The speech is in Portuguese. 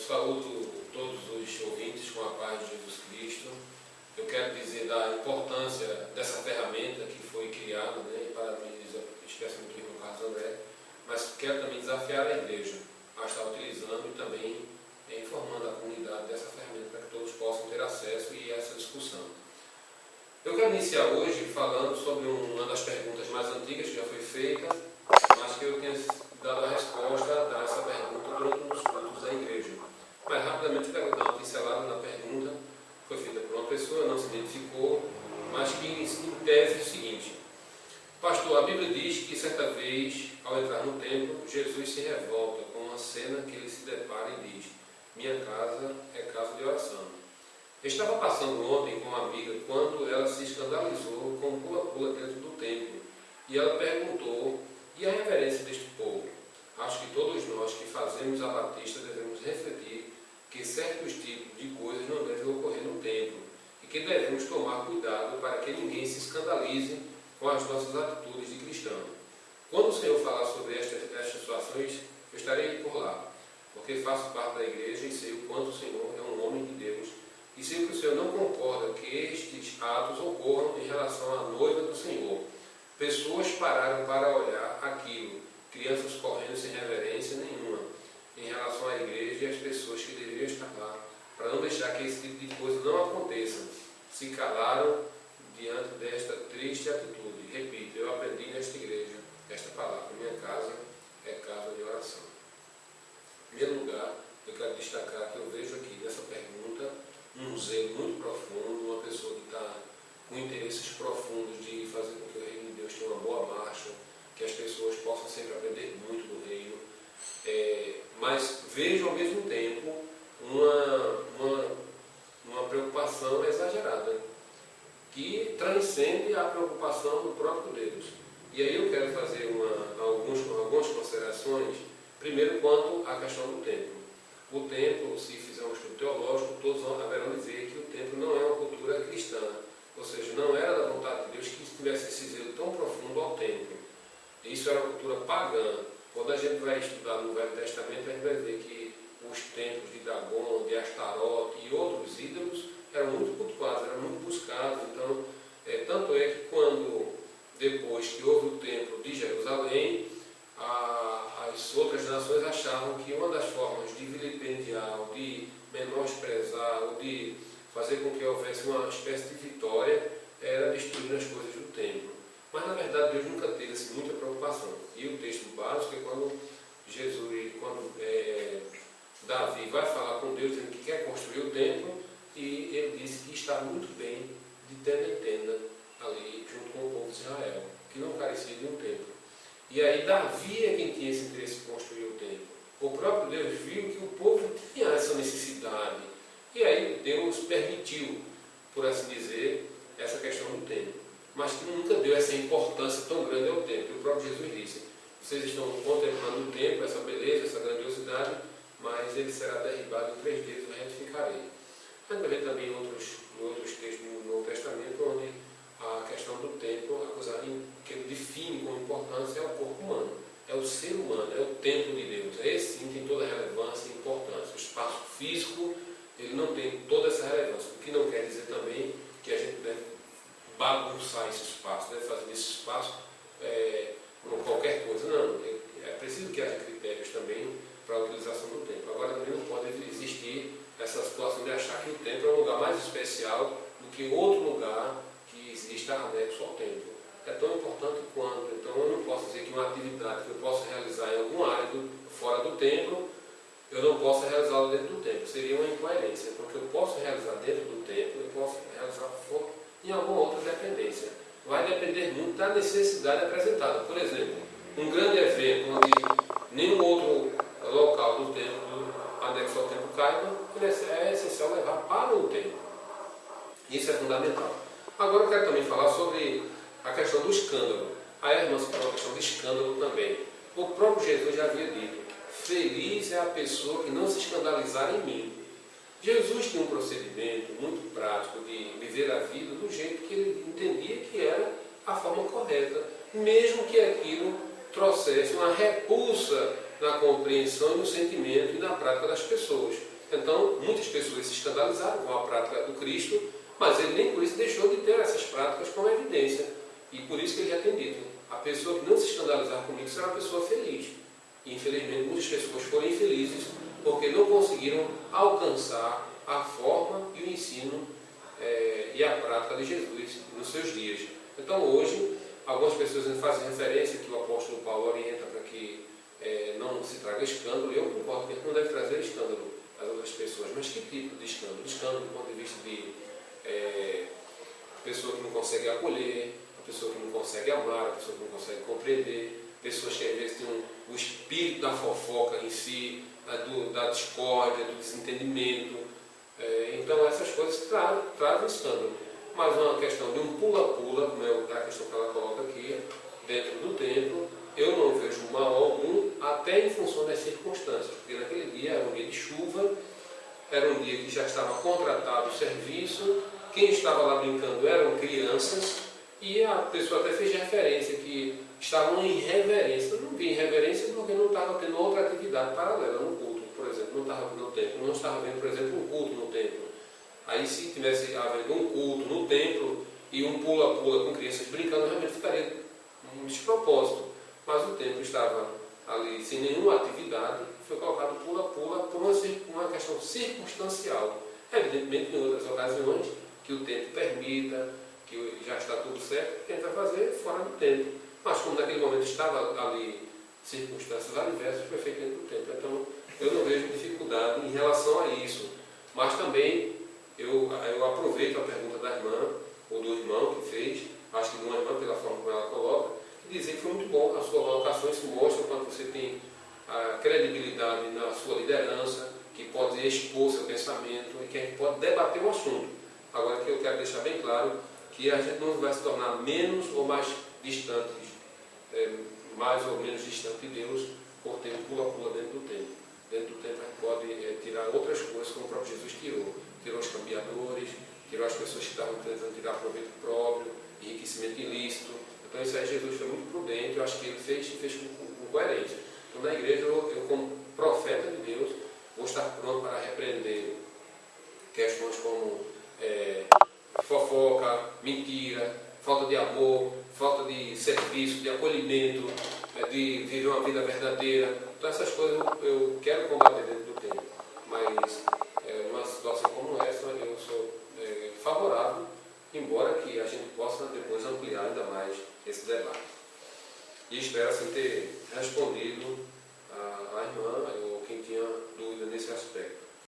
Saúdo todos os ouvintes com a paz de Jesus Cristo. Eu quero dizer da importância dessa ferramenta que foi criada, né, para mim, especialmente no caso André, mas quero também desafiar a igreja a estar utilizando e também informando a comunidade dessa ferramenta para que todos possam ter acesso e essa discussão. Eu quero iniciar hoje falando sobre uma das perguntas mais antigas que já foi feita, mas que eu tenho dado a resposta a essa pergunta durante um dos cultos da igreja. Mas rapidamente eu quero dar uma pincelada na pergunta. Foi feita por uma pessoa, não se identificou, mas que em tese é o seguinte: pastor, a Bíblia diz que certa vez, ao entrar no templo, Jesus se revolta com uma cena que ele se depara e diz: minha casa é casa de oração. Eu estava passando ontem com uma amiga quando ela se escandalizou com o pula-pula dentro do templo. E ela perguntou: e a reverência deste povo? Acho que todos nós que fazemos a Batista devemos refletir que certos tipos de coisas não devem ocorrer no templo e que devemos tomar cuidado para que ninguém se escandalize com as nossas atitudes de cristão. Quando o Senhor falar sobre estas situações, eu estarei por lá, porque faço parte da igreja e sei o quanto o Senhor é um homem de Deus e sei que o Senhor não concorda que estes atos ocorram em relação à noiva do Senhor. Pessoas pararam para olhar aquilo, crianças correndo sem reverência nenhuma em relação à igreja e às pessoas que deveriam estar lá, para não deixar que esse tipo de coisa não aconteça. Se calaram diante desta triste atitude. Repito, eu aprendi nesta igreja esta palavra: minha casa é casa de oração. Em primeiro lugar, eu quero destacar que eu vejo aqui nessa pergunta um zelo muito profundo, uma pessoa que está com interesses profundos de fazer com que o reino de Deus tenha uma boa marcha, que as pessoas possam sempre aprender muito do reino, mas vejo ao mesmo tempo uma preocupação exagerada, que transcende a preocupação do próprio Deus. E aí eu quero fazer algumas considerações, primeiro quanto à questão do templo. O templo, se fizer um estudo teológico, todos haverão dizer que o templo não é uma cultura cristã, ou seja, não era da vontade de Deus que tivesse esse zelo tão profundo ao templo. Isso era uma cultura pagã. Quando a gente vai estudar no Velho Testamento, a gente vai ver que os templos de Dagon, de Astarote e outros ídolos eram muito cultuados, eram muito buscados. Então, tanto é que quando, depois que houve o templo de Jerusalém, as outras nações achavam que uma das formas de vilipendiar, ou de menosprezar, ou de fazer com que houvesse uma espécie de vitória, era destruir as coisas do templo. Mas, na verdade, Deus nunca teve assim, muita preocupação. E o texto básico é quando Davi vai falar com Deus, dizendo que quer construir o templo, e ele disse que está muito bem de tenda em tenda, ali, junto com o povo de Israel, que não carecia de um templo. E aí Davi é quem tinha esse interesse em construir o templo. O próprio Deus viu que o povo tinha essa necessidade. E aí Deus permitiu, por assim dizer, essa questão do templo. Mas que nunca deu essa importância tão grande ao templo. O próprio Jesus disse: vocês estão contemplando o templo, essa beleza, essa grandiosidade, mas ele será derribado em 3 dias, eu retificarei. Mas vai também em outros textos no Novo Testamento, onde a questão do templo, a coisa que ele define com importância é o corpo humano, é o ser humano, é o templo de Deus. Esse sim tem toda a relevância e importância. O espaço físico, ele não tem toda essa relevância, o que não quer dizer também que a gente deve bagunçar esse espaço, deve fazer desse espaço qualquer coisa. Não, é preciso que haja critérios também para a utilização do templo. Agora também não pode existir essa situação de achar que o templo é um lugar mais especial do que outro lugar que existe anexo ao templo. É tão importante quanto. Então eu não posso dizer que uma atividade que eu posso realizar em alguma área fora do templo, eu não posso realizá-la dentro do templo. Seria uma incoerência, porque eu posso realizar dentro do templo, eu posso realizar fora, em alguma outra dependência. Vai depender muito da necessidade apresentada. Por exemplo, um grande evento onde nenhum outro local do templo, anexo ao templo, caiba, é essencial levar para o templo. Isso é fundamental. Agora eu quero também falar sobre a questão do escândalo. A irmã falou a questão do escândalo também. O próprio Jesus já havia dito: feliz é a pessoa que não se escandalizar em mim. Jesus tinha um procedimento muito prático de viver a vida do jeito que ele entendia que era a forma correta, mesmo que aquilo trouxesse uma repulsa na compreensão, no sentimento e na prática das pessoas. Então, muitas pessoas se escandalizaram com a prática do Cristo, mas ele nem por isso deixou de ter essas práticas como evidência. E por isso que ele já tem dito, a pessoa que não se escandalizar comigo será uma pessoa feliz. E, infelizmente, muitas pessoas foram infelizes porque não conseguiram alcançar a forma e o ensino e a prática de Jesus nos seus dias. Então, hoje, algumas pessoas fazem referência que o apóstolo Paulo orienta para que não se traga escândalo. Eu concordo que a gente não deve trazer escândalo às outras pessoas, mas que tipo de escândalo? Escândalo do ponto de vista de pessoa que não consegue acolher, a pessoa que não consegue amar, a pessoa que não consegue compreender, pessoas que às vezes têm o espírito da fofoca em si, da discórdia, do desentendimento. Então essas coisas trazem escândalo. Mas uma questão de um pula-pula, como é a questão que ela coloca aqui, dentro do templo, eu não vejo mal algum, até em função das circunstâncias, porque naquele dia era um dia de chuva, era um dia que já estava contratado o serviço, quem estava lá brincando eram crianças, e a pessoa até fez referência que estavam em reverência. Eu não vi em reverência porque não estava tendo outra atividade paralela no culto, por exemplo, não estava no templo, não estava vendo, por exemplo, um culto no templo. Aí se tivesse havendo um culto no templo e um pula-pula com crianças brincando, realmente ficaria um despropósito. Mas o templo estava ali sem nenhuma atividade, foi colocado pula-pula por uma questão circunstancial. Evidentemente, em outras ocasiões, que o tempo permita, que já está tudo certo, quem vai fazer fora do templo. Mas como naquele momento estava ali circunstâncias adversas, foi feito dentro do templo. Então, eu não vejo dificuldade em relação a isso. Mas também, eu aproveito a pergunta da irmã, ou do irmão que fez, acho que de uma irmã, pela forma como ela coloca, e dizer que foi muito bom a sua colocação. Isso mostra quando você tem a credibilidade na sua liderança, que pode expor seu pensamento e que a gente pode debater o assunto. Agora, que eu quero deixar bem claro que a gente não vai se tornar menos ou mais distantes, mais ou menos distante de Deus, por ter um pula-pula dentro do templo. Dentro do templo a gente pode tirar outras coisas, como o próprio Jesus tirou. Tirou os cambiadores, tirou as pessoas que estavam tentando tirar proveito próprio, enriquecimento ilícito. Então isso aí Jesus foi muito prudente, eu acho que ele fez com coerência. Então na igreja eu como profeta de Deus, vou estar pronto para repreender questões como fofoca, mentira, falta de amor, falta de serviço, de acolhimento, de viver uma vida verdadeira. Então essas coisas eu quero combater dentro do templo. Mas numa situação como essa eu sou favorável, embora que a gente possa depois ampliar ainda mais esse debate. E espero assim ter respondido